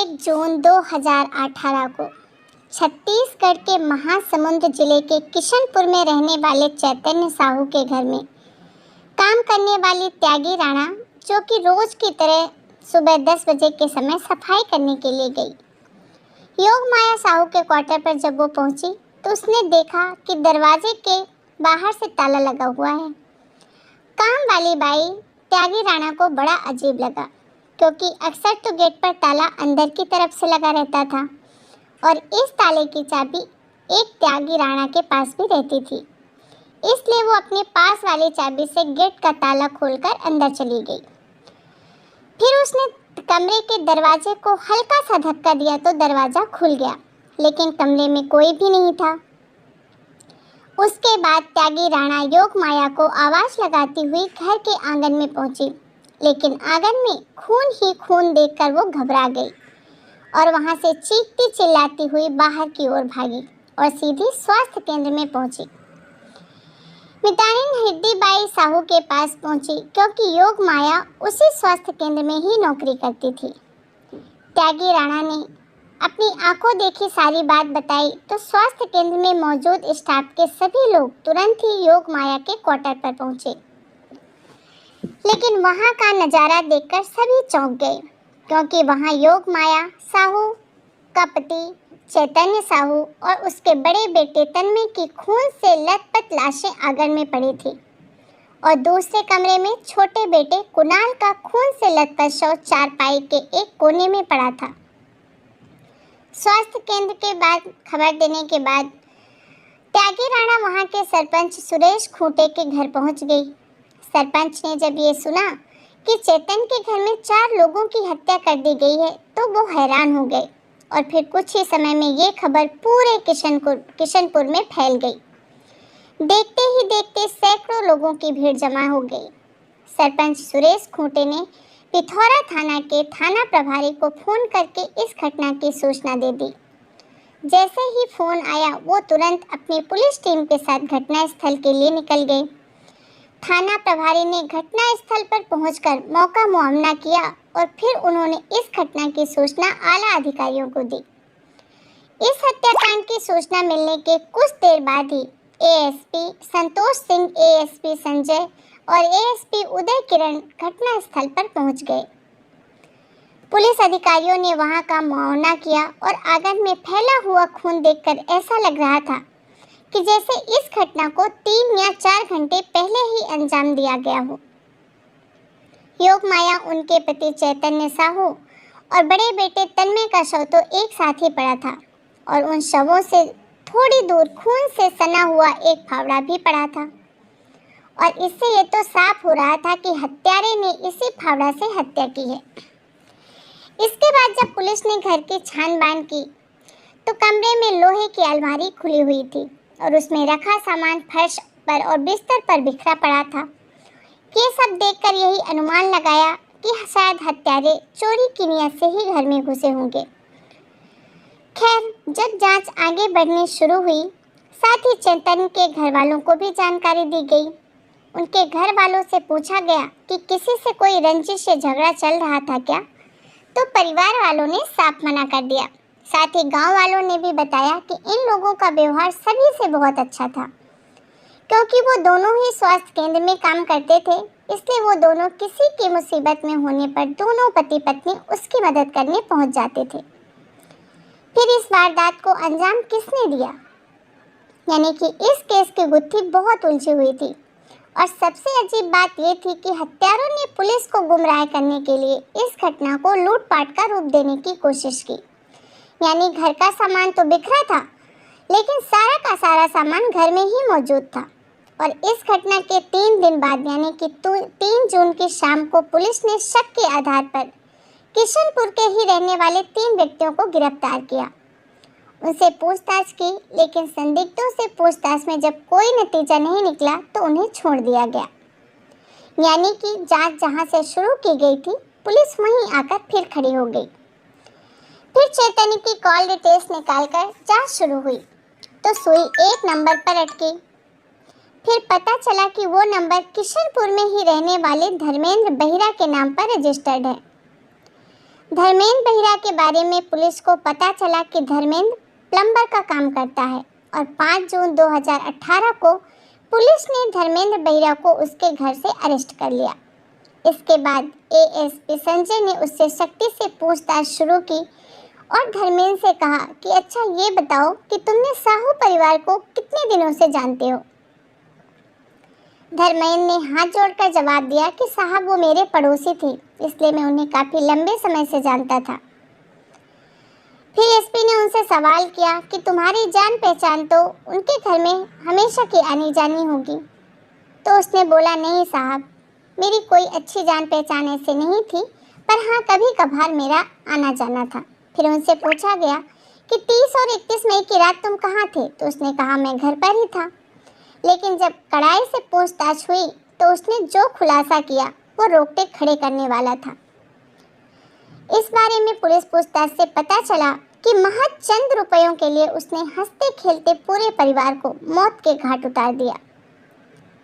1 जून 2018 को छत्तीसगढ़ के महासमुंद जिले के किशनपुर में रहने वाले चैतन्य साहू के घर में काम करने वाली त्यागी राणा, जो कि रोज की तरह सुबह 10 बजे के समय सफाई करने के लिए गई। योग माया साहू के क्वार्टर पर जब वो पहुंची तो उसने देखा कि दरवाजे के बाहर से ताला लगा हुआ है। काम वाली बाई त्यागी राणा को बड़ा अजीब लगा, क्योंकि अक्सर तो गेट पर ताला अंदर की तरफ से लगा रहता था और इस ताले की चाबी एक त्यागी राणा के पास भी रहती थी। इसलिए वो अपने पास वाली चाबी से गेट का ताला खोलकर अंदर चली गई। फिर उसने कमरे के दरवाजे को हल्का सा धक्का दिया तो दरवाज़ा खुल गया, लेकिन कमरे में कोई भी नहीं था। उसके बाद त्यागी राणा योग माया को आवाज़ लगाती हुई घर के आंगन में पहुंची, लेकिन आंगन में खून ही खून देखकर वो घबरा गई और वहां से चीखती चिल्लाती हुई बाहर की ओर भागी और सीधी स्वास्थ्य केंद्र में पहुंची। मितानिन हिद्दीबाई साहू के पास पहुंची, क्योंकि योग माया उसी स्वास्थ्य केंद्र में ही नौकरी करती थी। त्यागी राणा ने अपनी आंखों देखी सारी बात बताई तो स्वास्थ्य केंद्र में मौजूद स्टाफ के सभी लोग तुरंत ही योग माया के क्वार्टर पर पहुंचे। लेकिन वहां का नज़ारा देखकर सभी चौंक गए, क्योंकि वहां योग माया साहू का पति चैतन्य साहू और उसके बड़े बेटे तन्मय की खून से लथपथ लाशें आंगन में पड़ी थी और दूसरे कमरे में छोटे बेटे कुणाल का खून से लथपथ शव चारपाई के एक कोने में पड़ा था। स्वास्थ्य केंद्र के बाद खबर देने के बाद त्यागी राणा वहां के सरपंच सुरेश खूंटे के घर पहुंच गई। सरपंच ने जब ये सुना कि चेतन के घर में 4 लोगों की हत्या कर दी गई है तो वो हैरान हो गए और फिर कुछ ही समय में ये खबर पूरे किशनपुर में फैल गई। देखते ही देखते सैकड़ों लोगों की भीड़ जमा हो गई। सरपंच सुरेश खूंटे ने पिथौरा थाना के थाना प्रभारी को फोन करके इस घटना की सूचना दे दी। जैसे ही फोन आया वो तुरंत अपनी पुलिस टीम के साथ घटनास्थल के लिए निकल गए। थाना प्रभारी ने घटना स्थल पर पहुंचकर मौका मुआयना किया और फिर उन्होंने इस घटना की सूचना आला अधिकारियों को दी। इस हत्याकांड की सूचना मिलने के कुछ देर बाद ही एएसपी संतोष सिंह, एएसपी संजय और एएसपी उदय किरण घटना स्थल पर पहुंच गए। पुलिस अधिकारियों ने वहां का मुआयना किया और आंगन में फैला हुआ खून देखकर ऐसा लग रहा था कि जैसे इस घटना को 3 या 4 घंटे पहले ही अंजाम दिया गया हो। योग माया, उनके पति चैतन्य साहू और बड़े बेटे तन्मय का शव तो एक साथ ही पड़ा था और उन शवों से थोड़ी दूर खून से सना हुआ एक फावड़ा भी पड़ा था और इससे ये तो साफ हो रहा था कि हत्यारे ने इसी फावड़ा से हत्या की है। इसके बाद जब पुलिस ने घर की छानबीन की तो कमरे में लोहे की अलमारी खुली हुई थी और उसमें रखा सामान फर्श पर और बिस्तर पर बिखरा पड़ा था। ये सब देखकर यही अनुमान लगाया कि शायद हत्यारे चोरी की नियत से ही घर में घुसे होंगे। खैर, जब जांच आगे बढ़नी शुरू हुई, साथ ही चैतन्य के घर वालों को भी जानकारी दी गई। उनके घर वालों से पूछा गया कि किसी से कोई रंजिश या झगड़ा चल रहा था क्या, तो परिवार वालों ने साफ मना कर दिया। साथ ही गांव वालों ने भी बताया कि इन लोगों का व्यवहार सभी से बहुत अच्छा था, क्योंकि वो दोनों ही स्वास्थ्य केंद्र में काम करते थे। इसलिए वो दोनों किसी की मुसीबत में होने पर दोनों पति पत्नी उसकी मदद करने पहुंच जाते थे। फिर इस वारदात को अंजाम किसने दिया, यानी कि इस केस की गुत्थी बहुत उलझी हुई थी और सबसे अजीब बात ये थी कि हत्यारों ने पुलिस को गुमराह करने के लिए इस घटना को लूटपाट का रूप देने की कोशिश की। यानी घर का सामान तो बिखरा था, लेकिन सारा का सारा सामान घर में ही मौजूद था। और इस घटना के 3 दिन बाद, यानी कि 3 जून की शाम को पुलिस ने शक के आधार पर किशनपुर के ही रहने वाले 3 व्यक्तियों को गिरफ्तार किया। उनसे पूछताछ की, लेकिन संदिग्धों से पूछताछ में जब कोई नतीजा नहीं निकला तो उन्हें छोड़ दिया गया। यानी कि जांच जहां से शुरू की गई थी, पुलिस वहीं आकर फिर खड़ी हो गई। फिर चैतन्य की कॉल डिटेल्स निकालकर जांच शुरू हुई तो सुई एक नंबर पर अटकी। फिर पता चला कि वो नंबर किशनपुर में ही रहने वाले धर्मेंद्र बहिरा के नाम पर रजिस्टर्ड है। धर्मेंद्र बेहरा के बारे में पुलिस को पता चला कि धर्मेंद्र प्लम्बर का काम करता है और 5 जून 2018 को पुलिस ने धर्मेंद्र बेहरा को उसके घर से अरेस्ट कर लिया। इसके बाद एएसपी संजय ने उससे सख्ती से पूछताछ शुरू की और धर्मेंद्र से कहा कि अच्छा ये बताओ कि तुमने साहू परिवार को कितने दिनों से जानते हो। धर्मेंद्र ने हाथ जोड़कर जवाब दिया कि साहब वो मेरे पड़ोसी थे, इसलिए मैं उन्हें काफी लंबे समय से जानता था। फिर एसपी ने उनसे सवाल किया कि तुम्हारी जान पहचान तो उनके घर में हमेशा की आनी जानी होगी। तो उसने बोला नहीं साहब, मेरी कोई अच्छी जान पहचान ऐसे नहीं थी, पर हाँ कभी कभार मेरा आना जाना था। फिर उनसे पूछा गया कि 30 और 31 मई की रात तुम कहाँ थे? तो उसने कहा मैं घर पर ही था। लेकिन जब कड़ाई से पूछताछ हुई तो उसने जो खुलासा किया वो रोकटे खड़े करने वाला था। इस बारे में पुलिस पूछताछ से पता चला कि महज चंद रुपयों के लिए उसने हंसते खेलते पूरे परिवार को मौत के घाट उतार दिया।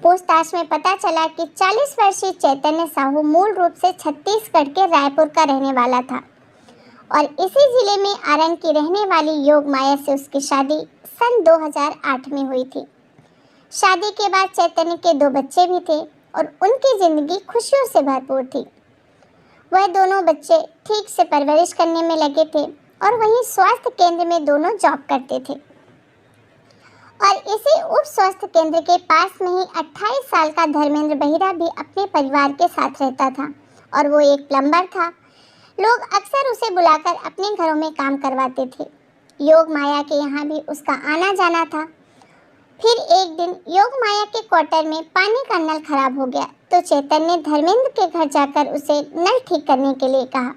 पूछताछ में पता चला कि 40 वर्षीय चैतन्य साहू मूल रूप से छत्तीसगढ़ के रायपुर का रहने वाला था और इसी जिले में आरंग की रहने वाली योग माया से उसकी शादी सन 2008 में हुई थी। शादी के बाद चैतन्य के 2 बच्चे भी थे और उनकी जिंदगी खुशियों से भरपूर थी। वह दोनों बच्चे ठीक से परवरिश करने में लगे थे और वहीं स्वास्थ्य केंद्र में दोनों जॉब करते थे और इसी उप स्वास्थ्य केंद्र के पास में ही 28 साल का धर्मेंद्र बेहरा भी अपने परिवार के साथ रहता था और वो एक प्लम्बर था। लोग अक्सर उसे बुलाकर अपने घरों में काम करवाते थे। योग माया के यहाँ भी उसका आना जाना था। फिर एक दिन योग माया के क्वार्टर में पानी का नल खराब हो गया तो चेतन ने धर्मेंद्र के घर जाकर उसे नल ठीक करने के लिए कहा।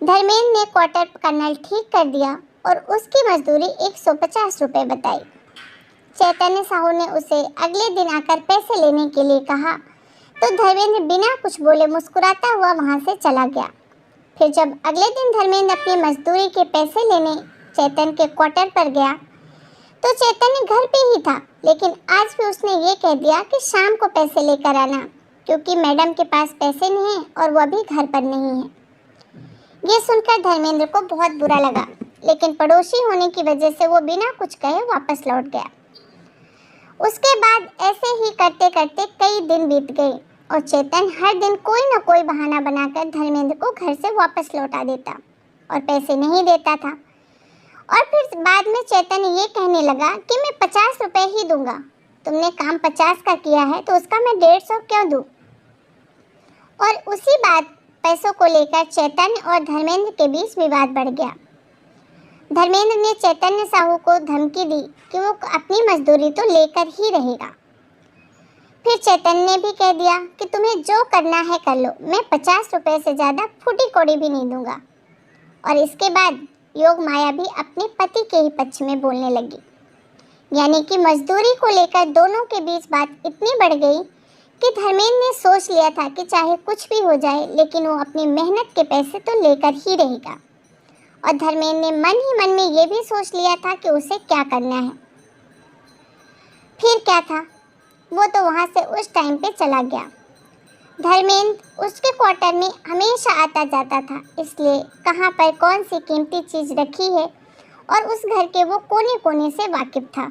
धर्मेंद्र ने क्वार्टर का नल ठीक कर दिया और उसकी मजदूरी 150 रुपये बताई। चैतन्य साहू ने उसे अगले दिन आकर पैसे लेने के लिए कहा तो धर्मेंद्र बिना कुछ बोले मुस्कुराता हुआ वहां से चला गया। फिर जब अगले दिन धर्मेंद्र अपनी मजदूरी के पैसे लेने चैतन्य के क्वार्टर पर गया तो चैतन्य घर पे ही था, लेकिन आज भी उसने ये कह दिया कि शाम को पैसे लेकर आना क्योंकि मैडम के पास पैसे नहीं हैं और वह भी घर पर नहीं है। ये सुनकर धर्मेंद्र को बहुत बुरा लगा, लेकिन पड़ोसी होने की वजह से वो बिना कुछ कहे वापस लौट गया। उसके बाद ऐसे ही करते करते कई दिन बीत गए और चेतन हर दिन कोई न कोई बहाना बनाकर धर्मेंद्र को घर से वापस लौटा देता और पैसे नहीं देता था। और फिर बाद में चेतन ये कहने लगा कि मैं 50 रुपये ही दूंगा, तुमने काम 50 का किया है तो उसका मैं 150 क्यों दूं? और उसी बात पैसों को लेकर चैतन्य और धर्मेंद्र के बीच विवाद बढ़ गया। धर्मेंद्र ने चैतन्य साहू को धमकी दी कि वो अपनी मजदूरी तो लेकर ही रहेगा। फिर चैतन्य ने भी कह दिया कि तुम्हें जो करना है कर लो, मैं 50 रुपये से ज़्यादा फूटी कौड़ी भी नहीं दूंगा। और इसके बाद योग माया भी अपने पति के ही पक्ष में बोलने लगी, यानी कि मजदूरी को लेकर दोनों के बीच बात इतनी बढ़ गई कि धर्मेंद्र ने सोच लिया था कि चाहे कुछ भी हो जाए लेकिन वो अपनी मेहनत के पैसे तो लेकर ही रहेगा। और धर्मेंद्र ने मन ही मन में ये भी सोच लिया था कि उसे क्या करना है। फिर क्या था, वो तो वहाँ से उस टाइम पे चला गया। धर्मेंद्र उसके क्वार्टर में हमेशा आता जाता था, इसलिए कहाँ पर कौन सी कीमती चीज़ रखी है और उस घर के वो कोने कोने से वाकिफ था।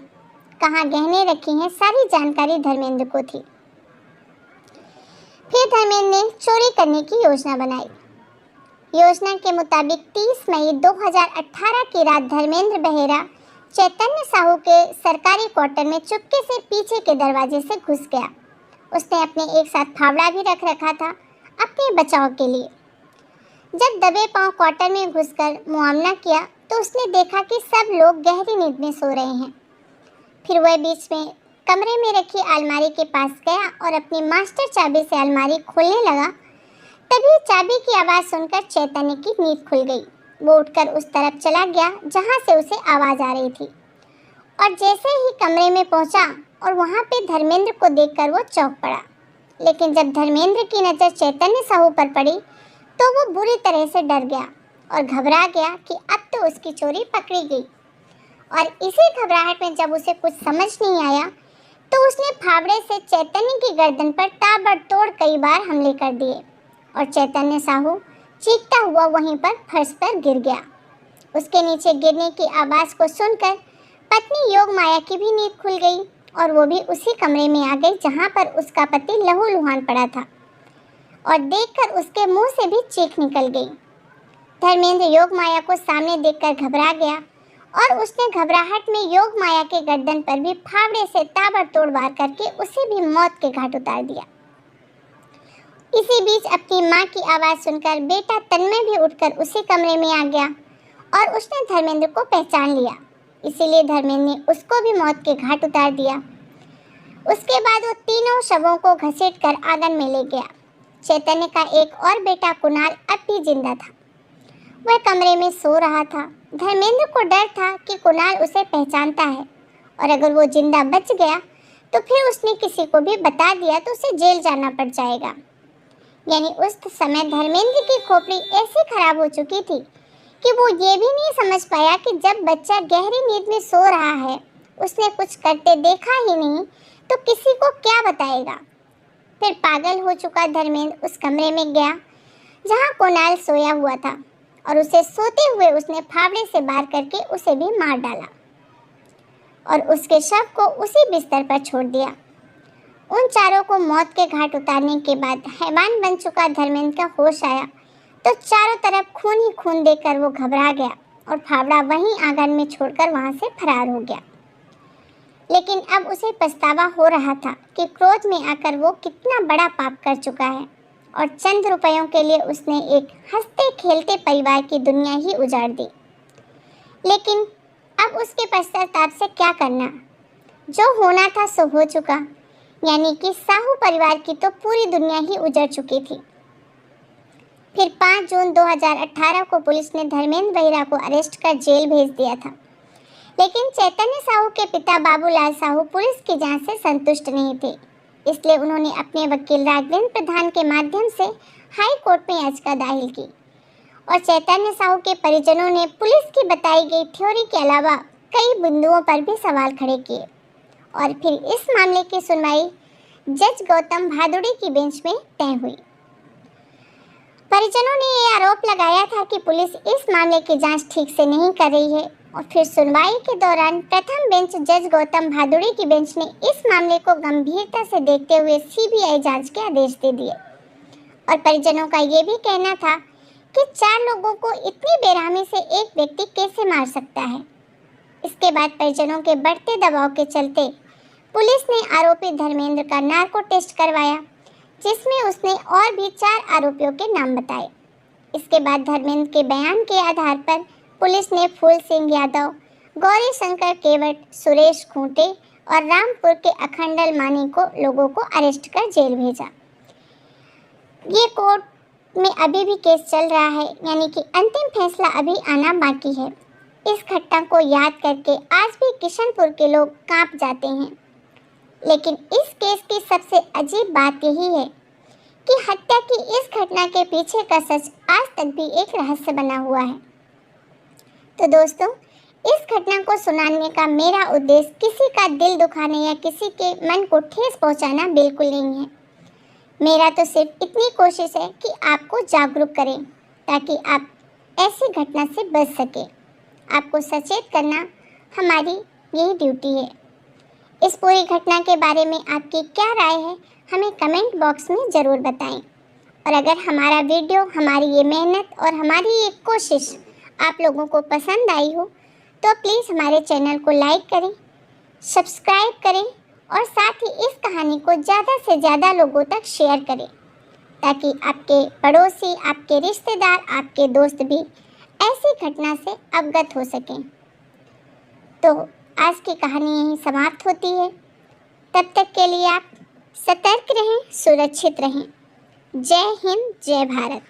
कहाँ गहने रखे हैं सारी जानकारी धर्मेंद्र को थी। फिर धर्मेंद्र ने चोरी करने की योजना बनाई। योजना के मुताबिक 30 मई 2018 की रात धर्मेंद्र बेहरा चैतन्य साहू के सरकारी क्वार्टर में चुपके से पीछे के दरवाजे से घुस गया। उसने अपने एक साथ फावड़ा भी रख रखा था अपने बचाव के लिए। जब दबे पांव क्वार्टर में घुसकर मुआयना किया तो उसने देखा कि सब लोग गहरी नींद में सो रहे हैं। फिर वह बीच में कमरे में रखी अलमारी के पास गया और अपनी मास्टर चाबी से अलमारी खोलने लगा। तभी चाबी की आवाज़ सुनकर चैतन्य की नींद खुल गई। वो उठकर उस तरफ चला गया जहाँ से उसे आवाज़ आ रही थी और जैसे ही कमरे में पहुँचा और वहाँ पे धर्मेंद्र को देखकर वो चौंक पड़ा। लेकिन जब धर्मेंद्र की नज़र चैतन्य साहू पर पड़ी तो वो बुरी तरह से डर गया और घबरा गया कि अब तो उसकी चोरी पकड़ी गई। और इसी घबराहट में जब उसे कुछ समझ नहीं आया तो उसने फावड़े से चैतन्य की गर्दन पर ताबड़तोड़ कई बार हमले कर दिए और चैतन्य साहू चीखता हुआ वहीं पर फर्श पर गिर गया। उसके नीचे गिरने की आवाज़ को सुनकर पत्नी योग माया की भी नींद खुल गई और वो भी उसी कमरे में आ गई जहाँ पर उसका पति लहूलुहान पड़ा था और देखकर उसके मुंह से भी चीख निकल गई। धर्मेंद्र योग माया को सामने देखकर घबरा गया और उसने घबराहट में योग माया के गर्दन पर भी फावड़े से ताबड़तोड़ वार करके उसे भी मौत के घाट उतार दिया। इसी बीच अपनी माँ की आवाज़ सुनकर बेटा तन्मय भी उठकर उसी कमरे में आ गया और उसने धर्मेंद्र को पहचान लिया, इसीलिए धर्मेंद्र ने उसको भी मौत के घाट उतार दिया। उसके बाद वो तीनों शवों को घसीटकर आंगन में ले गया। चैतन्य का एक और बेटा कुणाल अब भी जिंदा था। वह कमरे में सो रहा था। धर्मेंद्र को डर था कि कुणाल उसे पहचानता है और अगर वो जिंदा बच गया तो फिर उसने किसी को भी बता दिया तो उसे जेल जाना पड़ जाएगा। यानी उस समय धर्मेंद्र की खोपड़ी ऐसी खराब हो चुकी थी कि वो ये भी नहीं समझ पाया कि जब बच्चा गहरी नींद में सो रहा है, उसने कुछ करते देखा ही नहीं तो किसी को क्या बताएगा। फिर पागल हो चुका धर्मेंद्र उस कमरे में गया जहाँ कुणाल सोया हुआ था और उसे सोते हुए उसने फावड़े से वार करके उसे भी मार डाला और उसके शव को उसी बिस्तर पर छोड़ दिया। उन चारों को मौत के घाट उतारने के बाद हैवान बन चुका धर्मेंद्र का होश आया तो चारों तरफ खून ही खून देखकर वो घबरा गया और फावड़ा वहीं आंगन में छोड़कर वहां से फरार हो गया। लेकिन अब उसे पछतावा हो रहा था कि क्रोध में आकर वो कितना बड़ा पाप कर चुका है और चंद रुपयों के लिए उसने एक हंसते खेलते परिवार की दुनिया ही उजाड़ दी। लेकिन अब उसके पश्चाताप से क्या करना, जो होना था सो हो चुका। यानी कि साहू परिवार की तो पूरी दुनिया ही उजड़ चुकी थी। फिर 5 जून 2018 को पुलिस ने धर्मेंद्र बेहरा को अरेस्ट कर जेल भेज दिया था। लेकिन चैतन्य साहू के पिता बाबूलाल साहू पुलिस की जांच से संतुष्ट नहीं थे, इसलिए उन्होंने अपने वकील राघवेंद्र प्रधान के माध्यम से हाई कोर्ट में याचिका दाखिल की और चैतन्य साहू के परिजनों ने पुलिस की बताई गई थ्योरी के अलावा कई बिंदुओं पर भी सवाल खड़े किए और फिर इस मामले की सुनवाई जज गौतम भादुड़ी की बेंच में तय हुई। परिजनों ने ये आरोप लगाया था कि पुलिस इस मामले की जांच ठीक से नहीं कर रही है और फिर सुनवाई के दौरान प्रथम बेंच जज गौतम भादुड़ी की बेंच ने इस मामले को गंभीरता से देखते हुए सीबीआई जांच के आदेश दे दिए और परिजनों का ये भी कहना था कि 4 लोगों को इतनी बेरहमी से एक व्यक्ति कैसे मार सकता है। इसके बाद परिजनों के बढ़ते दबाव के चलते पुलिस ने आरोपी धर्मेंद्र का नार्को टेस्ट करवाया, जिसमें उसने और भी 4 आरोपियों के नाम बताए। इसके बाद धर्मेंद्र के बयान के आधार पर पुलिस ने फूल सिंह यादव, गौरी शंकर केवट, सुरेश खूंटे और रामपुर के अखंडल मानी को लोगों को अरेस्ट कर जेल भेजा। ये कोर्ट में अभी भी केस चल रहा है, यानी कि अंतिम फैसला अभी आना बाकी है। इस घटना को याद करके आज भी किशनपुर के लोग कांप जाते हैं। लेकिन इस केस की सबसे अजीब बात यही है कि हत्या की इस घटना के पीछे का सच आज तक भी एक रहस्य बना हुआ है। तो दोस्तों, इस घटना को सुनाने का मेरा उद्देश्य किसी का दिल दुखाने या किसी के मन को ठेस पहुंचाना बिल्कुल नहीं है। मेरा तो सिर्फ इतनी कोशिश है कि आपको जागरूक करें ताकि आप ऐसी घटना से बच सकें। आपको सचेत करना हमारी यही ड्यूटी है। इस पूरी घटना के बारे में आपकी क्या राय है, हमें कमेंट बॉक्स में ज़रूर बताएं। और अगर हमारा वीडियो, हमारी ये मेहनत और हमारी ये कोशिश आप लोगों को पसंद आई हो तो प्लीज़ हमारे चैनल को लाइक करें, सब्सक्राइब करें और साथ ही इस कहानी को ज़्यादा से ज़्यादा लोगों तक शेयर करें ताकि आपके पड़ोसी, आपके रिश्तेदार, आपके दोस्त भी ऐसी घटना से अवगत हो सकें। तो आज की कहानी यहीं समाप्त होती है। तब तक के लिए आप सतर्क रहें, सुरक्षित रहें। जय हिंद, जय भारत।